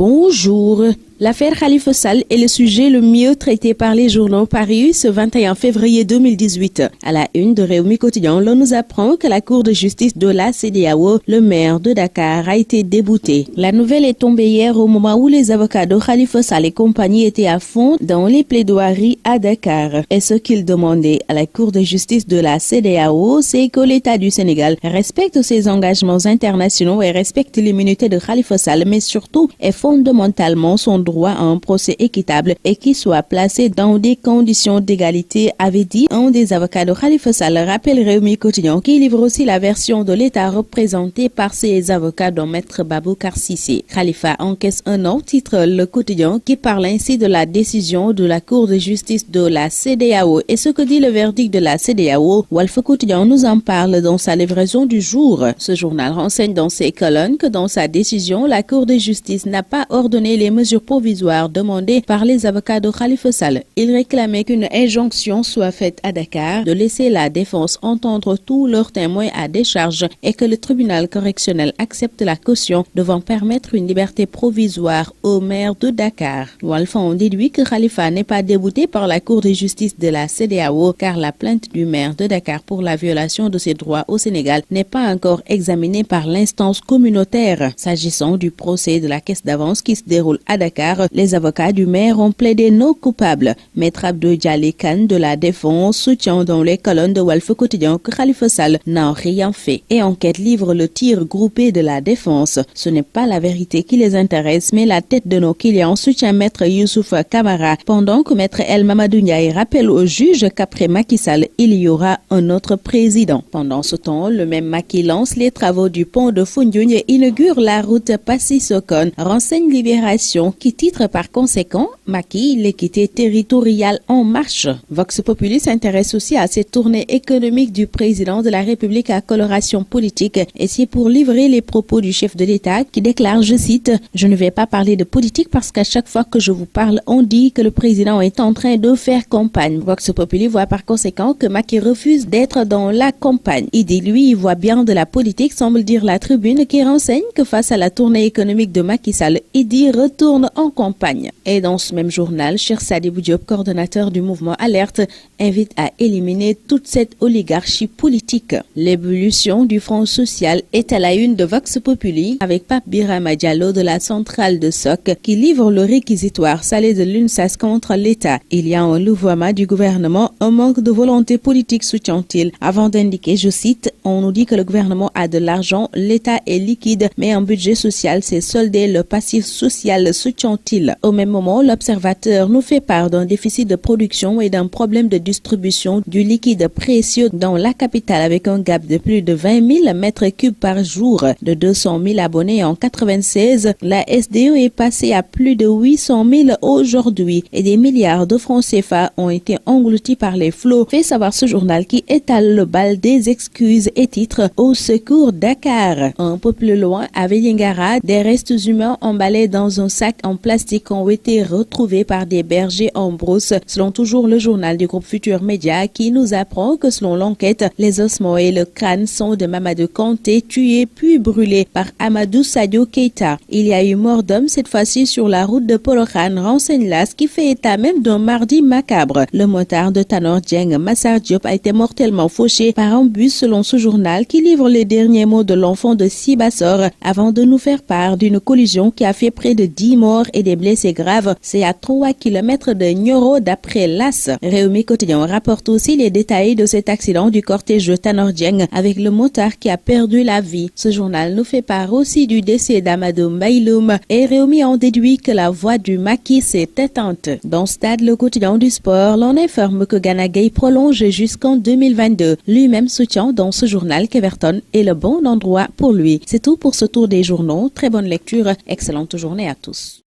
Bonjour. L'affaire Khalifa Sall est le sujet le mieux traité par les journaux parus ce 21 février 2018. À la une de Rewmi Quotidien, l'on nous apprend que la Cour de justice de la CEDEAO, le maire de Dakar, a été débouté. La nouvelle est tombée hier au moment où les avocats de Khalifa Sall et compagnie étaient à fond dans les plaidoiries à Dakar. Et ce qu'ils demandaient à la Cour de justice de la CEDEAO, c'est que l'État du Sénégal respecte ses engagements internationaux et respecte l'immunité de Khalifa Sall, mais surtout est fondamentalement son droit à un procès équitable et qui soit placé dans des conditions d'égalité, avait dit un des avocats de Khalifa Sall, rappelle Rewmi Quotidien, qui livre aussi la version de l'État représentée par ses avocats dont Maître Baboucar Cissé. Khalifa encaisse un an, titre Le Quotidien, qui parle ainsi de la décision de la Cour de justice de la CEDEAO. Et ce que dit le verdict de la CEDEAO, Walf Quotidien nous en parle dans sa livraison du jour. Ce journal renseigne dans ses colonnes que dans sa décision, la Cour de justice n'a pas ordonné les mesures provisoires demandées par les avocats de Khalifa Sall. Il réclamait qu'une injonction soit faite à Dakar de laisser la défense entendre tous leurs témoins à décharge et que le tribunal correctionnel accepte la caution devant permettre une liberté provisoire au maire de Dakar. Walf en déduit que Khalifa n'est pas débouté par la Cour de justice de la CEDEAO car la plainte du maire de Dakar pour la violation de ses droits au Sénégal n'est pas encore examinée par l'instance communautaire. S'agissant du procès de la caisse d'avance qui se déroule à Dakar, les avocats du maire ont plaidé non coupables. Maître Abdou Djali Kane de la Défense soutient dans les colonnes de Walf Quotidien que Khalifa Sall n'a rien fait. Et Enquête livre le tir groupé de la Défense. Ce n'est pas la vérité qui les intéresse, mais la tête de nos clients, soutient Maître Youssouf Kamara, pendant que Maître El Mamadou Ndiaye rappelle au juge qu'après Macky Sall, il y aura un autre président. Pendant ce temps, le même Macky lance les travaux du pont de Foundiougne et inaugure la route Passy-Sokone, renseigne Libération qui titre par conséquent Macky, l'équité territoriale en marche. Vox Populi s'intéresse aussi à cette tournée économique du président de la République à coloration politique et c'est pour livrer les propos du chef de l'État qui déclare, je cite, « Je ne vais pas parler de politique parce qu'à chaque fois que je vous parle, on dit que le président est en train de faire campagne. » Vox Populi voit par conséquent que Macky refuse d'être dans la campagne. Il dit, lui, il voit bien de la politique, semble dire la Tribune qui renseigne que face à la tournée économique de Macky Sall, il dit retourne en campagne. Et dans ce même journal, Cheikh Sadibou Diop, coordonnateur du mouvement Alerte, invite à éliminer toute cette oligarchie politique. L'évolution du Front social est à la une de Vox Populi avec Pape Birama Diallo de la centrale de Soc qui livre le réquisitoire salé de l'UNSAS contre l'État. Il y a un louvoiement du gouvernement, un manque de volonté politique, soutient-il, avant d'indiquer, je cite, « On nous dit que le gouvernement a de l'argent, l'État est liquide, mais un budget social s'est soldé, le passif social, soutient-il. » Au même moment, l'Observateur nous fait part d'un déficit de production et d'un problème de distribution du liquide précieux dans la capitale avec un gap de plus de 20 000 mètres cubes par jour. De 200 000 abonnés en 96, la SDE est passée à plus de 800 000 aujourd'hui et des milliards de francs CFA ont été engloutis par les flots, fait savoir ce journal qui étale le bal des excuses et titre « Au secours Dakar ». Un peu plus loin, à Vélingara, des restes humains emballés dans un sac en plastique ont été retrouvés par des bergers en brousse, selon toujours le journal du groupe Futur Média qui nous apprend que selon l'enquête, les ossements et le crâne sont de Mamadou Kanté, tué puis brûlé par Amadou Sadio Keita. Il y a eu mort d'homme cette fois-ci sur la route de Porokhane, renseigne l'AS qui fait état même d'un mardi macabre. Le motard de Tanor Dieng, Massar Diop, a été mortellement fauché par un bus selon ce journal qui livre les derniers mots de l'enfant de Sibassor avant de nous faire part d'une collision qui a fait près de 10 morts et des blessés graves. C'est à 3 km de Nioro d'après l'AS. Rewmi Quotidien rapporte aussi les détails de cet accident du cortège de Tanor Dieng avec le motard qui a perdu la vie. Ce journal nous fait part aussi du décès d'Amadou Mbaïloum et Rewmi en déduit que la voix du Macky s'est éteinte. Dans Stade, le quotidien du sport, l'on informe que Gana Gueye prolonge jusqu'en 2022. Lui-même soutient dans ce journal qu'Everton est le bon endroit pour lui. C'est tout pour ce tour des journaux. Très bonne lecture, excellente journée à tous.